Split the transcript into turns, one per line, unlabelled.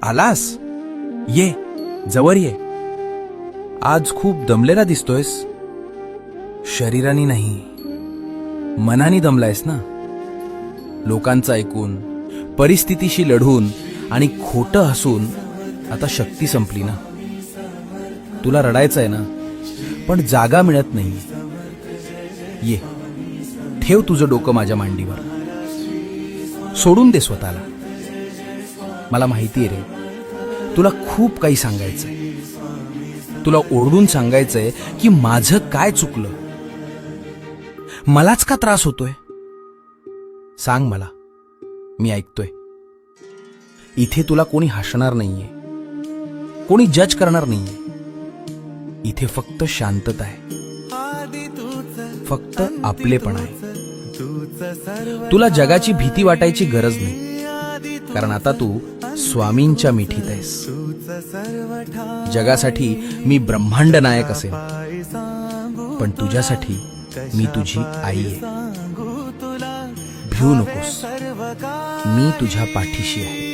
आलास? ये, जवळ ये. आज खूप दमलेला दिसतोयस. शरीरानी नाही, मनानी दमलायस ना. लोकांचं ऐकून, परिस्थितीशी लढून आणि खोटं हसून आता शक्ती संपली ना. तुला रडायचंय ना, पण जागा मिळत नाही. ये, ठेव तुझं डोकं माझ्या मांडीवर. सोडून दे स्वतःला. मला माहितीये रे, तुला खूप काही सांगायचंय. तुला ओरडून सांगायचंय की माझं काय चुकलं, मलाच का त्रास होतोय. सांग मला, मी ऐकतोय. इथे तुला कोणी हसणार नाहीये, कोणी जज करणार नाहीये. इथे फक्त शांतता आहे, फक्त आपलेपण आहे. तुला जगाची भीती वाटायची गरज नाही, कारण आता तू स्वामींच्या मिठीत आहेस. जगासाठी मी ब्रह्मांड नायक असेन, पण तुझ्यासाठी मी तुझी आई आहे. भिवू नकोस, मी तुझ्या पाठीशी आहे.